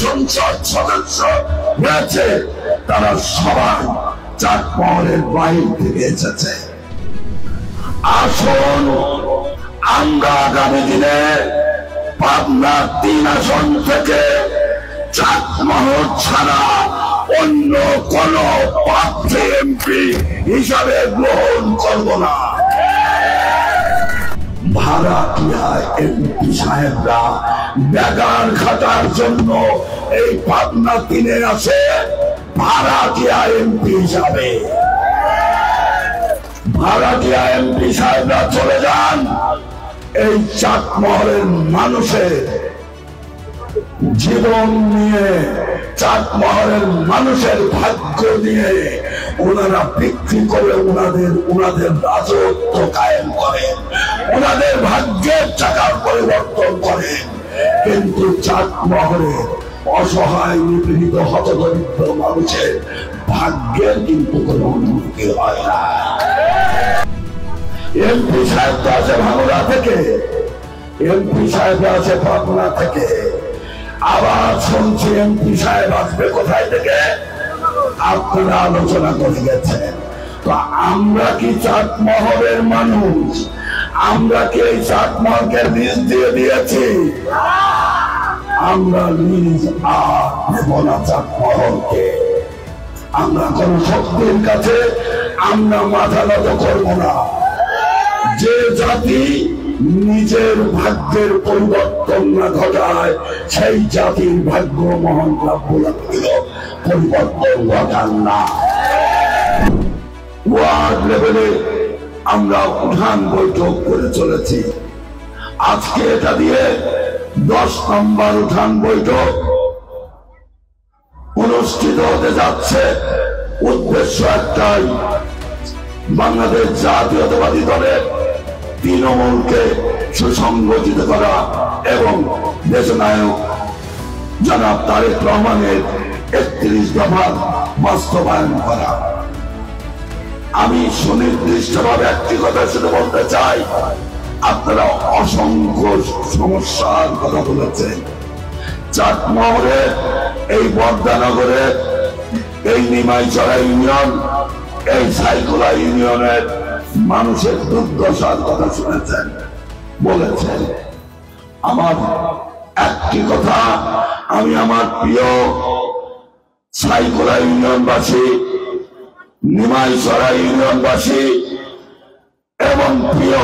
সংসদ সদস্য রয়েছে তারা সবাই চাটমহলের বাইরে থেকে এসেছে। আসুন আমরা আগামী দিনে পাবনা 3 আসন থেকে চাটমহল ছাড়া অন্য কোন প্রার্থী এমপি হিসাবে গ্রহণ করব না। ভাড়াটিয়া এমপি সাহেবরা বেগার খাটার জন্য এই পাবনা 3-এ আছে ভাড়াটিয়া এমপি হিসাবে। ভাড়াটিয়া এমপি সাহেবরা চলে যান, এই চাটমহলের মানুষের জীবন নিয়ে, চাটমহলের মানুষের ভাগ্য নিয়ে ওনারা বিক্রি করে ওনাদের রাজত্ব কায়েম করেন, ওনাদের ভাগ্যের চাকার পরিবর্তন করেন। কিন্তু চাটমহলের অসহায় নিপীড়িত হতদরিদ্র মানুষের ভাগ্যের কিন্তু কোনো উন্নতি হয় না। এমপি সাহেব তো আছে ভাঙড়া থেকে, এমপি সাহেব আছে পাবনা থেকে, আবার শুনছি এমপি সাহেব আসবে কোথায় থেকে, আপনারা আলোচনা করে গেছেন। তো আমরা কি চাটমহলের মানুষ, আমরা কি এই চাটমহলকে লিজ দিয়ে দিয়েছি? আমরা লিজ আর দেব না চাটমহলকে। আমরা কোন শক্তির কাছে আমরা মাথা নত করবো না। যে জাতি নিজের ভাগ্যের পরিবর্তন না ঘটায় সেই জাতির ভাগ্য মহান রব্বুল আলামিন পরিবর্তন ঘটান না। ওয়ার্ড লেভেলে আমরা উঠান বৈঠক করে চলেছি। আজকে এটা দিয়ে 10 নম্বর উঠান বৈঠক অনুষ্ঠিত হতে যাচ্ছে। উদ্দেশ্য একটাই, বাংলাদেশ জাতীয়তাবাদী দলের তৃণমূলকে সুসংগঠিত করা এবং দেশনায়ক জনাব তারেক রহমানের 31 দফা বাস্তবায়ন করা। আমি সুনির্দিষ্টভাবে একটি কথা শুধু বলতে চাই, আপনারা অসংখ্য সমস্যার কথা বলেছেন। চাটমহলের এই বর্দানগরের এই নিমাইচড়া ইউনিয়ন, এই সাইকুলা ইউনিয়নের মানুষের দুর্দশার কথা শুনেছেন, বলেছেন। আমার একটি কথা আমি আমার প্রিয় সাইকুলা ইউনিয়নবাসী, নিমাইচড়া ইউনিয়নবাসী এবং প্রিয়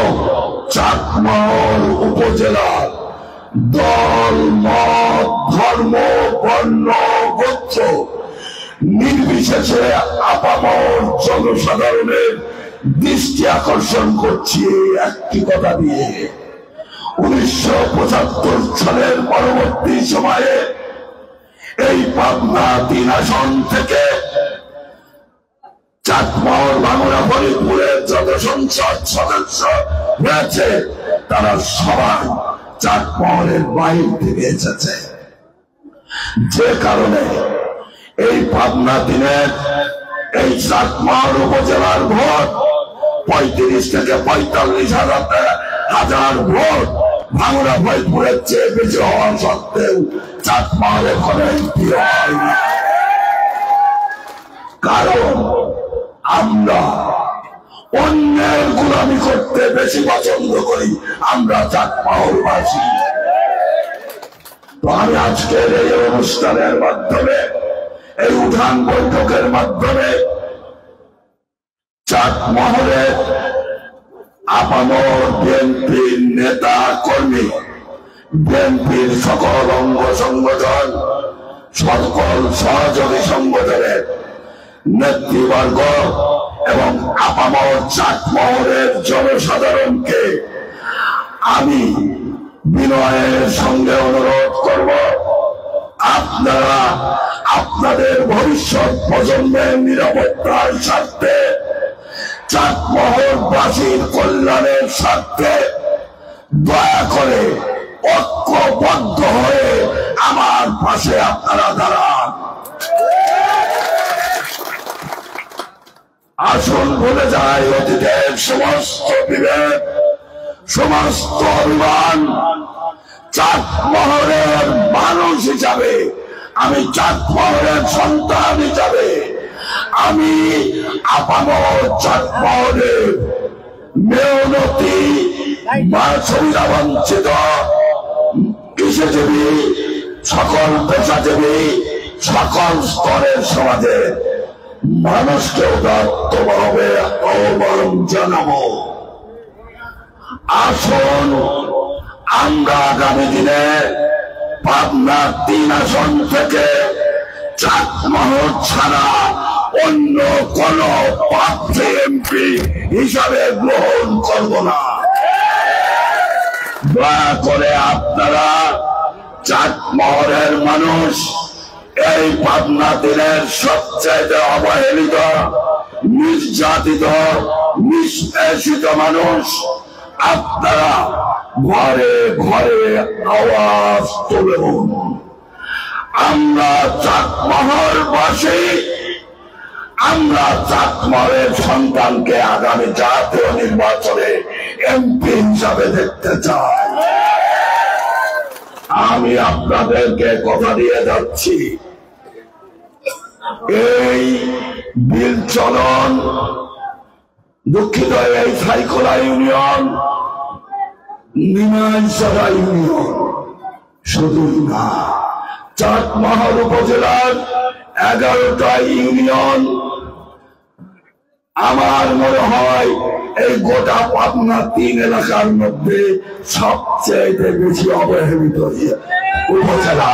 চাটমহল উপজেলার দল, মত, ধর্ম, বর্ণ, গোত্র নির্বিশেষে আপামর জনসাধারণের দৃষ্টি আকর্ষণ করছি একটি কথা দিয়ে। 1975 সালের পরবর্তী সময়ে এই পাবনা 3 আসন থেকে চাটমহল, ভাঙড়া, ফরিদপুরের যত সংসদ সদস্য রয়েছে তারা সবাই চাটমহলের বাইরে থেকে এসেছে। যে কারণে এই পাবনা 3-এর এই চাটমহল উপজেলার ভোট 35 থেকে 45 হাজার ভোট ভাঙড়া, ফরিদপুরের চেয়ে বেশি হওয়া সত্ত্বেও চাটমহলে কোনো এমপি হয় না। কারণ আমরা অন্যের গোলামি করতে বেশি পছন্দ করি, আমরা চাটমহলবাসী। তো আমি আজকের এই অনুষ্ঠানের মাধ্যমে, এই উঠান বৈঠকের মাধ্যমে চাটমহলের আপামর বিএনপির নেতা কর্মী, বিএনপির সকল অঙ্গ সংগঠন, সকল সহযোগী সংগঠনের নেতৃবর্গ এবং আপামর চাটমহলের জনসাধারণকে আমি বিনয়ের সঙ্গে অনুরোধ করব, আপনারা আপনাদের ভবিষ্যৎ প্রজন্মের নিরাপত্তার স্বার্থে, চাটমহলবাসীর কল্যাণের স্বার্থে দয়া করে ঐক্যবদ্ধ হয়ে আমার পাশে আপনারা দাঁড়ান। আসুন ভুলে যায় অতীতের সমস্ত বিভেদ, সমস্ত অভিমান। চাটমহলের মানুষ হিসাবে আমি চাঁদমহলের সন্তান হিসাবে আমি আপামর চাঁদমহলের মেয়নতি সুবিধা বঞ্চিত কৃষিজীবী সকল পেশাজীবী সকল স্তরের সমাজে মানুষকে উদাত্তভাবে আহ্বান জানাবো। আসুন আমরা আগামী দিনে পাবনা ৩ আসন থেকে চাঁদমহল ছাড়া অন্য কোন প্রার্থী এমপি হিসাবে গ্রহণ করব না। দয়া করে আপনারা চাঁদমহলের মানুষ, এই পাবনা ৩-এর সবচেয়ে অবহেলিত, নির্যাতিত, নিষ্পেষিত মানুষ, আপনারা ঘরে ঘরে আওয়াজ তুলুন। আমরা চাঁদমহলবাসী, আমরা চাঁদমহলের সন্তানকে আগামী জাতীয় নির্বাচনে এমপি হিসাবে দেখতে চাই। আমি আপনাদেরকে কথা দিয়ে যাচ্ছি, এই বিল চলন, দুঃখিত, এই সাইকোলা ইউনিয়ন, নিমাইছড়া ইউনিয়ন শুধুই না, চাঁদমহল উপজেলার 11টা ইউনিয়ন, আমার মনে হয় এই গোটা পাবনা ৩ এলাকার মধ্যে সবচেয়ে বেশি অবহেলিত উপজেলা।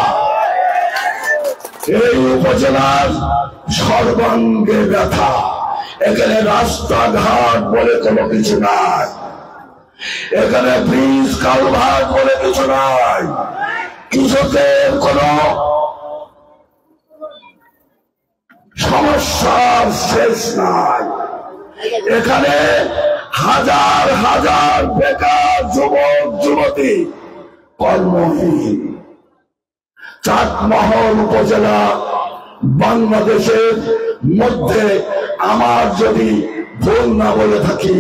এই উপজেলার সর্বাঙ্গে ব্যথা, এখানে রাস্তাঘাট বলে কোনো কিছু নাই, এখানে ব্রিজ কালভার্ট বলে কিছু নাই, কৃষকের কোন সমস্যার শেষ নাই। এখানে হাজার হাজার বেকার যুবক যুবতী কর্মহীন। চাঁদমহল উপজেলা বাংলাদেশের মধ্যে, আমার যদি ভুল না বলে থাকি,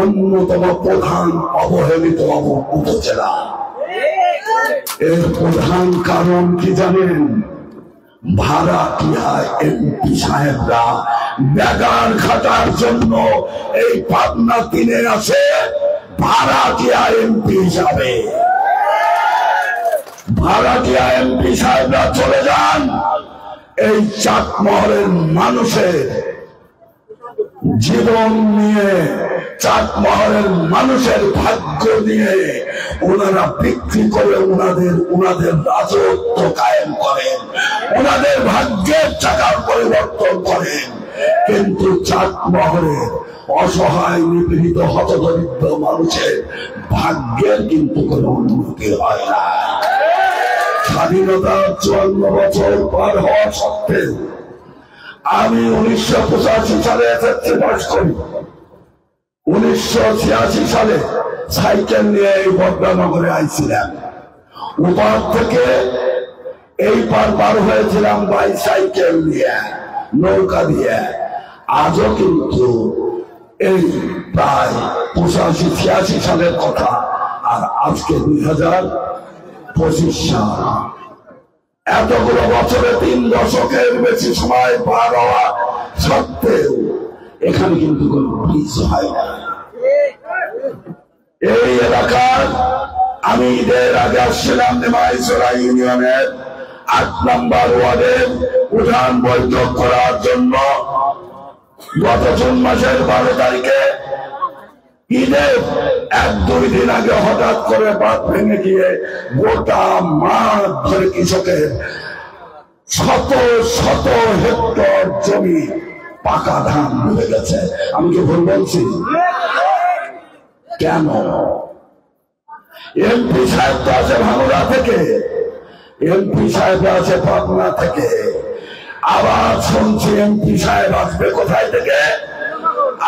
অন্যতম প্রধান অবহেলিত উপজেলা। এর প্রধান কারণ কি জানেন? ভাড়াটিয়া এমপি সাহেবরা বেগার খাটার জন্য এই পাবনা ৩-এ আছে ভাড়াটিয়া এমপি হিসাবে। ভাড়াটিয়া এমপি সাহেবরা চলে যান, এই চাঁদমহলের মানুষের জীবন নিয়ে, চাঁদমহলের মানুষের ভাগ্য নিয়ে ওনারা বিক্রি করে ওনাদের রাজত্ব কায়েম করেন, ওনাদের ভাগ্যের চাকার পরিবর্তন করেন। কিন্তু চাঁদমহলের অসহায় নিপীড়িত হতদরিদ্র মানুষের ভাগ্যের কিন্তু কোনো উন্নতি হয় না। স্বাধীনতার 54 বছর পার হওয়া সত্ত্বেও আমি 1985 সালে এসএসসি পাস করি। 1986 সালে সাইকেল নিয়ে এই বদরানগরে আইছিলাম, ওপার থেকে এই পার হয়েছিলাম বাইসাইকেল নিয়ে, নৌকা দিয়ে। আজও কিন্তু এই প্রায় 85-86 সালের কথা, আর আজকে 2025 সাল। এতগুলো বছরে 3 দশকের বেশি সময় পার হওয়া সত্ত্বেও এখানে কিন্তু কোন ব্রিজ হয় না। এই এলাকার আমি ঈদের আগে আসছিলাম নিমাইছড়া ইউনিয়নের 8 নম্বর ওয়ার্ডের উঠান বৈঠক করার জন্য। গত জুন মাসের 12 তারিখে ঈদের 1-2 দিন আগে হঠাৎ করে বাঁধ ভেঙে গিয়ে গোটা মাঠ ধরে কৃষকের শত শত হেক্টর জমি পাকা ধান ডুবে গেছে। আমি কি ভুল বলছি? কেন? এমপি সাহেব তো আছে ভাঙড়া থেকে, এমপি সাহেব আছে পাবনা থেকে, আবার শুনছি এমপি সাহেব আসবে কোথায় থেকে?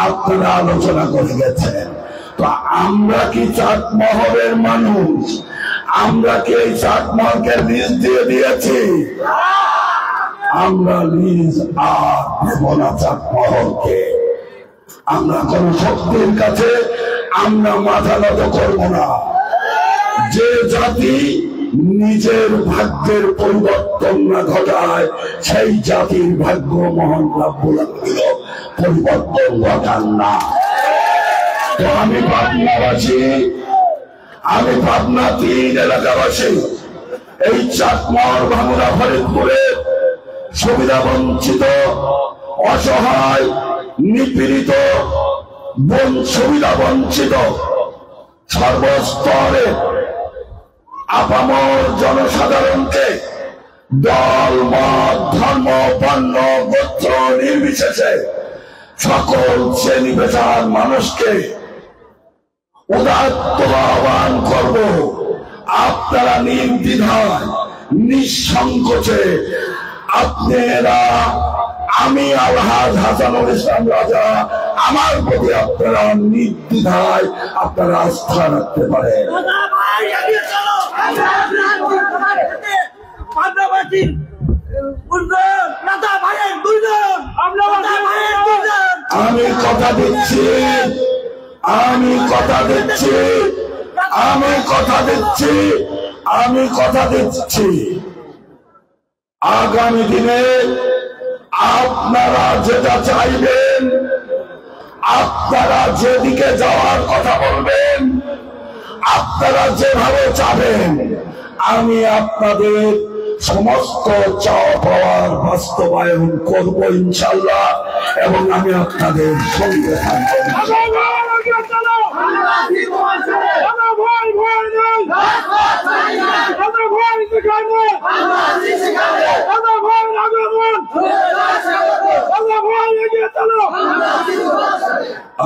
আপনারা আলোচনা করে গেছেন। তো আমরা কি চাঁদমহলের মানুষ? আমরা কি এই চাঁদমহলকে লিজ দিয়ে দিয়েছি? আমরা লিজ আর দেব না চাঁদমহলকে। আমরা কোন শক্তির কাছে আমরা মাথা নত করব না। যে জাতি নিজের ভাগ্যের পরিবর্তন না ঘটায় সেই জাতির ভাগ্য মহান রব্বুল আলামিন পরিবর্তন ঘটান না। তো আমি পাবনাবাসী, আমি পাবনা 3 এলাকাবাসী, এই চাকমার ভাঙুরা ফরিদপুরে সুবিধা বঞ্চিত, অসহায়, নিপীড়িত, সুবিধা বঞ্চিত সর্বস্তরে আপামর জনসাধারণকে দল, মত, ধর্ম, বর্ণ, গোত্র নির্বিশেষে সকল শ্রেণী পেশার মানুষকে উদাত্ত আহ্বান করব, আপনারা নির্দ্বিধায় নিঃসংকোচে আপনারা, আমি আলহাজ হাসানুল ইসলাম রাজা, আমার প্রতি আপনারা নির্দ্বিধায় আপনারা আস্থা রাখতে পারেন। আমি কথা দিচ্ছি, আমি কথা দিচ্ছি, আমি কথা দিচ্ছি, আমি কথা দিচ্ছি, আগামী দিনে আপনারা যেটা চাইবেন, আপনারা যেদিকে যাওয়ার কথা বলবেন, আপনারা যেভাবে চাবেন, আমি আপনাদের সমস্ত চাওয়া পাওয়ার বাস্তবায়ন করব ইনশাআল্লাহ, এবং আমি আপনাদের সঙ্গে থাকবো।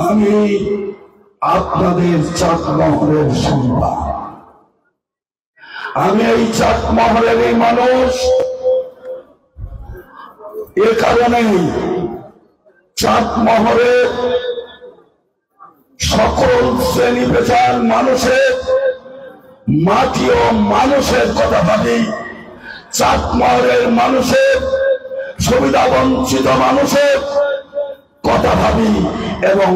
আমি আপনাদের চাকমহলের সন্তান, আমি এই চাকমহলের এই মানুষ। এ কারণেই চাকমহলে সকল শ্রেণী পেশার মানুষের, মাটি ও মানুষের কথা ভাবি, চাকমহলের মানুষের, সুবিধা বঞ্চিত মানুষের কথা ভাবি, এবং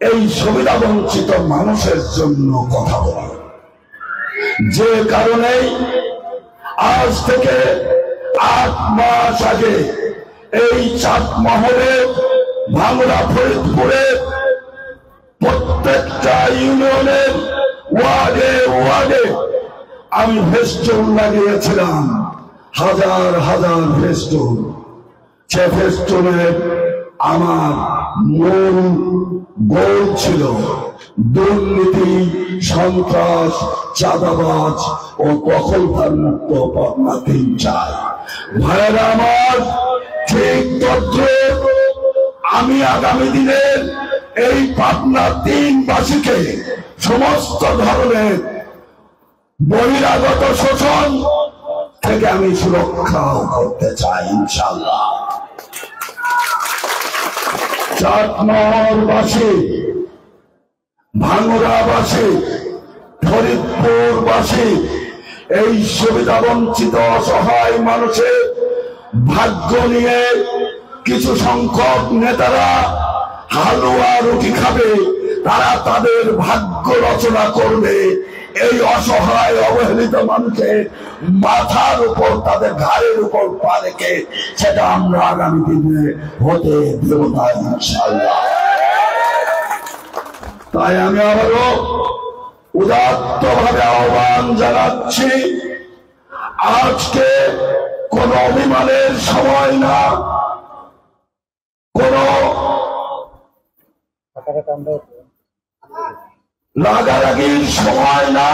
এই সুবিধা বঞ্চিত মানুষের জন্য কথা বলি। যে কারণে আজ থেকে 8 মাস আগে এই চাকমহলে ভাঙড়া ফরিদপুরে প্রত্যেকটা ইউনিয়নের ওয়ার্ডে ওয়ার্ডে আমি ফেস্টুন লাগিয়েছিলাম, হাজার হাজার ফেস্টুন। সে ফেস্টুনের আমার মূল গোল ছিল দুর্নীতি, সন্ত্রাস, চাঁদাবাজ ও দখলদার মুক্ত পাবনা 3 চাই। ভাইয়েরা আমার, ঠিক তদ্রুপ আমি আগামী দিনের এই পাবনা 3 বাসীকে সমস্ত ধরনের বহিরাগত শোষণ থেকে আমি সুরক্ষাও করতে চাই ইনশাআল্লাহ। চাকমহলবাসী, ভাঙড়াবাসী, ফরিদপুরবাসী, এই সুবিধা বঞ্চিত অসহায় মানুষের ভাগ্য নিয়ে কিছু সংখ্যক নেতারা হালুয়া রুটি খাবে, তারা তাদের ভাগ্য রচনা করবে। এই অসহায় অবহেলিত মানুষের মাথার উপর, তাদের ঘাড়ের উপর পা রেখে সেটা আমরা আগামী দিনে হতে দেব না ইনশাআল্লাহ। তাই আমি আবারও উদাত্ত ভাবে আহ্বান জানাচ্ছি, আজকে কোন অভিমানের সময় না, কোন রাগারাগির সময় না,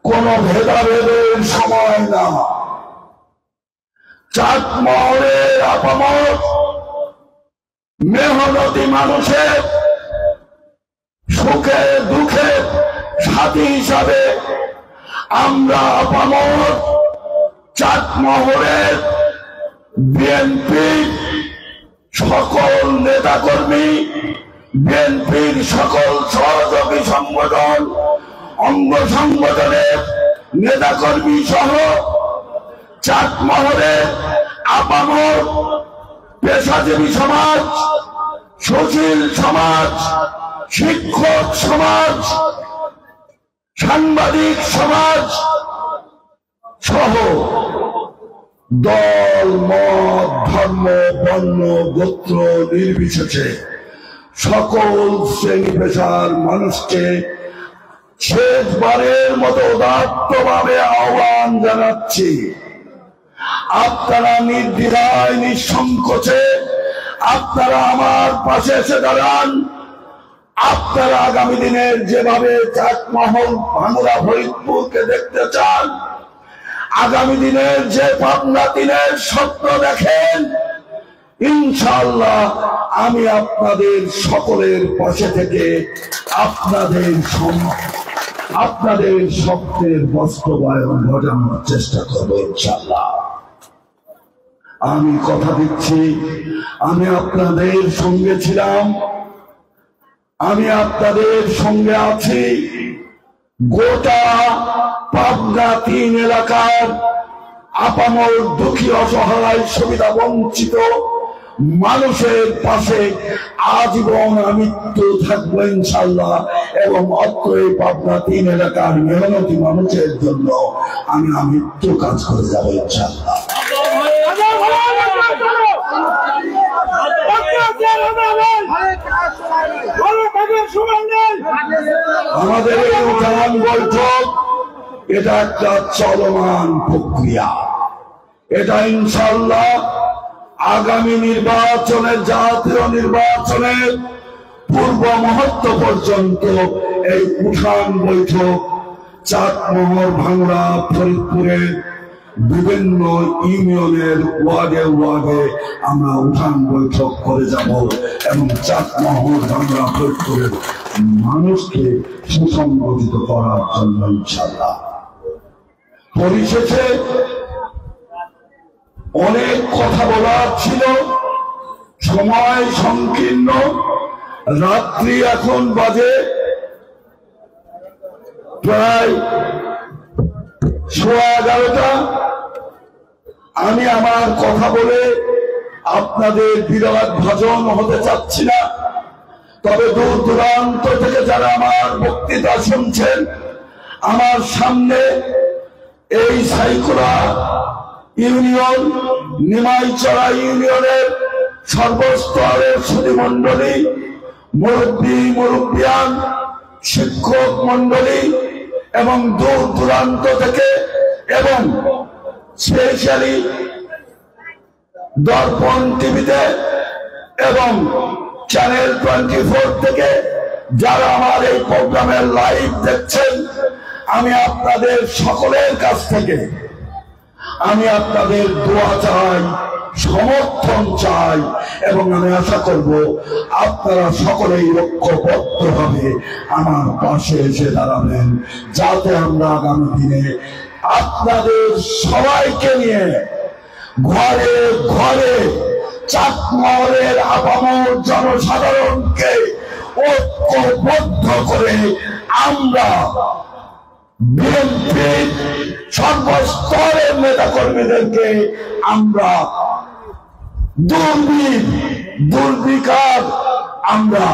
কোন ভেদাভেদের সময় না। চাকমহলের আপামর মেহনতি মানুষের সুখে দুঃখে সাথী হিসাবে আমরা আপামর চাকমহলের বিএনপি সকল নেতাকর্মী, বিএনপির সকল সহযোগী সংগঠন, অঙ্গ সংগঠনের নেতাকর্মী সহ চাকমহলের আপামর পেশাজীবী সমাজ, সুশীল সমাজ, শিক্ষক সমাজ, সাংবাদিক সমাজ সহ দল, মত, ধর্ম, বর্ণ, গোত্র নির্বিশেষে সকল শ্রেণী পেশার মানুষকে শেষবারের মতো উদাত্তভাবে আহ্বান জানাচ্ছি, আপনারা নির্দ্বিধায় নিঃসংকোচে আপনারা আমার পাশে এসে দাঁড়ান। আপনারা আগামী দিনের যেভাবে চাটমহল, ভাঙ্গুড়া, ফরিদপুরকে দেখতে চান, আগামী দিনের যে পাবনা দিনের স্বপ্ন দেখেন, ইনশাআল্লাহ আমি আপনাদের সকলের পাশে থেকে আপনাদের স্বপ্নের বাস্তবায়ন ঘটানোর চেষ্টা করব ইনশাআল্লাহ। আমি কথা দিচ্ছি, আমি আপনাদের সঙ্গে ছিলাম, আমি আপনাদের সঙ্গে আছি। গোটা পাবনা ৩ এলাকার আপামর দুঃখী, অসহায়, সুবিধা বঞ্চিত মানুষের পাশে আজীবন আমৃত্যু থাকবো ইনশাআল্লাহ। এবং অত্র এই পাবনা ৩ এলাকার মেহনতি মানুষের জন্য আমি আমৃত্যু কাজ করে যাবো ইনশাআল্লাহ। আমাদের এই উঠান বৈঠক এটা একটা চলমান প্রক্রিয়া। এটা ইনশাআল্লাহ আগামী নির্বাচনের, জাতীয় নির্বাচনের পূর্ব মুহূর্ত পর্যন্ত এই উঠান বৈঠক চাটমোহর, ভাঙ্গুড়া, ফরিদপুরের বিভিন্ন ইউনিয়নের ওয়ার্ডে ওয়ার্ডে আমরা উঠান বৈঠক করে যাব এবং চাটমোহর, ভাঙ্গুড়া, ফরিদপুরের মানুষকে সুসংগঠিত করার জন্য ইনশাআল্লাহ। পরিশেষে অনেক কথা বলার ছিল, সময় সংকীর্ণ, রাত্রি এখন বাজে প্রায় 11:15। আমি আমার কথা বলে আপনাদের বিরাট ভাজন হতে চাচ্ছি না। তবে দূর দূরান্ত থেকে যারা আমার বক্তৃতা শুনছেন, আমার সামনে এই সাইকুড়া ইউনিয়ন, নিমাইচড়া ইউনিয়নের সর্বস্তরের সুধীমণ্ডলী, মুরব্বী, মুরব্বিয়ান, শিক্ষক মন্ডলী এবং দূর দূরান্ত থেকে এবং স্পেশালি দর্পণ টিভিতে এবং চ্যানেল 24 থেকে যারা আমার এই প্রোগ্রামের লাইভ দেখছেন, আমি আপনাদের সকলের কাছ থেকে আমি আপনাদের দোয়া চাই, সমর্থন চাই এবং আমি আশা করব আপনারা সকলেই ঐক্যবদ্ধভাবে আমার পাশে এসে দাঁড়াবেন, যাতে আমরা আগামী দিনে আপনাদের সবাইকে নিয়ে ঘরে ঘরে চাটমোহরের আপামর জনসাধারণকে ঐক্যবদ্ধ করে আমরা বিএনপির সর্বস্তরের নেতা কর্মীদেরকে আমরা দুর্বিকার আমরা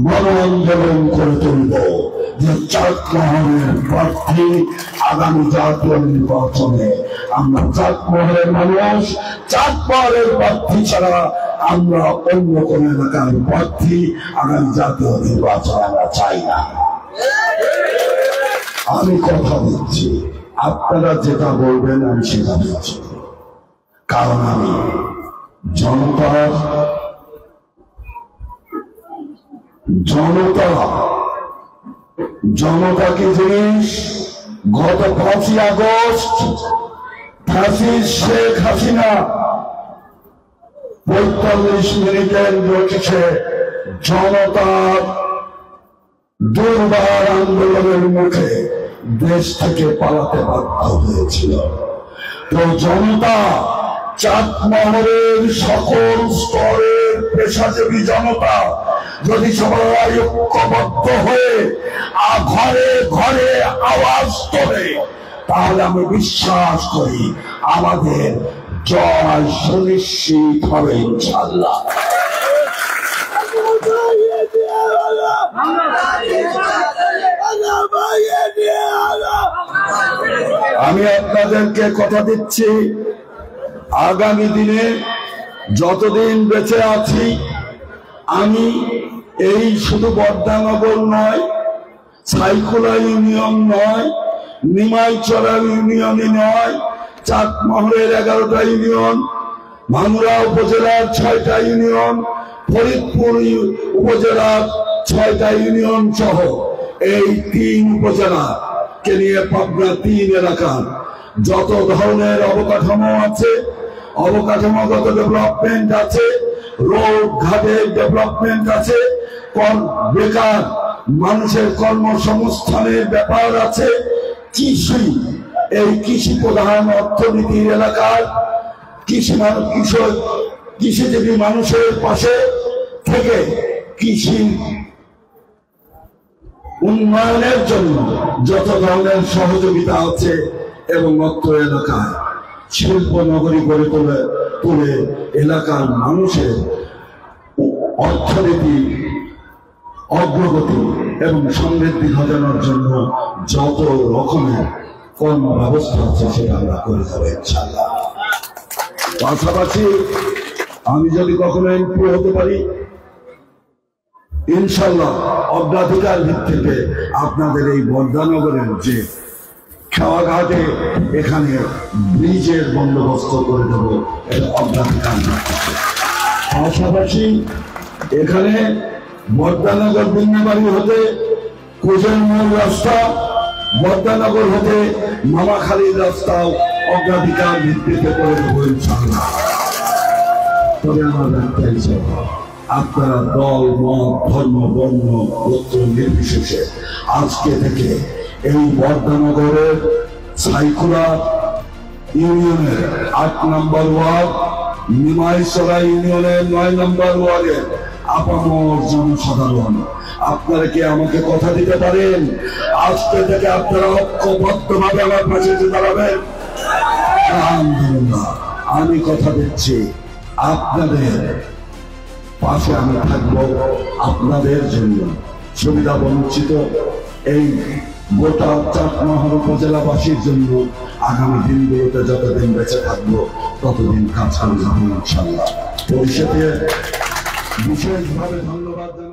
গণ আন্দোলন করে তুলব, যে চাটমোহরের প্রার্থী আগামী জাতীয় নির্বাচনে আমরা চাটমোহরের মানুষ, চাটমোহরের প্রার্থী ছাড়া আমরা অন্য কোন এলাকার প্রার্থী আগামী জাতীয় নির্বাচনে আমরা চাই না। আমি কথা দিচ্ছি, আপনারা যেটা বলবেন আমি সেটা দিচ্ছি, কারণ আমি জনতা কি জিনিস। গত 5ই আগস্ট ফ্যাসিস্ট শেখ হাসিনা 45 মিনিটের নোটিশে জনতার দুর্বার আন্দোলনের মুখে দেশ থেকে পালাতে বাধ্য হয়েছিল। তো জনতা, চাটমোহরের সকল স্তরের পেশাজীবী জনতা যদি সবাই ঐক্যবদ্ধ হয়ে ঘরে ঘরে আওয়াজ তোলে, তাহলে আমি বিশ্বাস করি আমাদের জয় সুনিশ্চিত হবে ইনশাআল্লাহ। আমি আপনাদেরকে কথা দিচ্ছি, আগামী দিনে যতদিন বেঁচে আছি আমি এই শুধু বর্দানগর নয়, সাইকুলা ইউনিয়ন নয়, নিমাইচড়া ইউনিয়নই নয়, চাটমোহরের 11টা ইউনিয়ন, ভাঙ্গুড়া উপজেলার 6টা ইউনিয়ন, ফরিদপুর উপজেলার 6টা ইউনিয়ন সহ এই 3 উপজেলাকে নিয়ে পাবনা 3 এলাকার যত ধরনের অবকাঠামো আছে, অবকাঠামোগত ডেভেলপমেন্ট আছে, রোড ঘাটের ডেভেলপমেন্ট আছে, বেকার মানুষের কর্মসংস্থানের ব্যাপার আছে, কৃষি, এই কৃষি প্রধান অর্থনীতির এলাকার কৃষিজীবী মানুষের পাশে থেকে কৃষি উন্নয়নের জন্য যত ধরনের সহযোগিতা আছে এবং অত্র এলাকায় শিল্প নগরী গড়ে তুলে এলাকার মানুষের অর্থনীতি অগ্রগতি এবং সমৃদ্ধি ঘটানোর জন্য যত রকমের কর্ম ব্যবস্থা আছে সেটা আমরা করে যাবো ইনশাআল্লাহ। পাশাপাশি আমি যদি কখনো এমপি হতে পারি ইনশাআল্লাহ অগ্রাধিকার ভিত্তিতে আপনাদের এই বর্দানগরের যে খাওয়াঘাটে এখানে ব্রিজের বন্দোবস্ত করে দেব, এটা অগ্রাধিকার ভিত্তিতে। পাশাপাশি এখানে বর্দানগর বিন্নাবাড়ি হতে কোজের মূল রাস্তা, বর্দানগর হতে মামাখালীর রাস্তাও অগ্রাধিকার ভিত্তিতে করে দেব ইনশাআল্লাহ। তবে আমার জানতে চাইছে আপনারা দল, মত, ধর্ম, বর্ণ, গোত্র নির্বিশেষে আজকে থেকে এই বর্দানগরের সাইকুলা ইউনিয়নের 8 নম্বর ওয়ার্ড, নিমাইচড়া ইউনিয়নের 9 নম্বর ওয়ার্ডের আপামর জনসাধারণ আপনারা কি আমাকে কথা দিতে পারেন আজকে থেকে আপনারা ঐক্যবদ্ধভাবে আমার পাশে দাঁড়াবেন? আলহামদুলিল্লাহ, আমি কথা দিচ্ছি আপনাদের পাশে আমি থাকবো। আপনাদের জন্য সুবিধা বঞ্চিত এই গোটা চাটমোহর উপজেলাবাসীর জন্য আগামী দিনগুলোতে যতদিন বেঁচে থাকবো ততদিন কাজ করে যাবো ইনশাআল্লাহ। পরিষদে বিশেষভাবে ধন্যবাদ।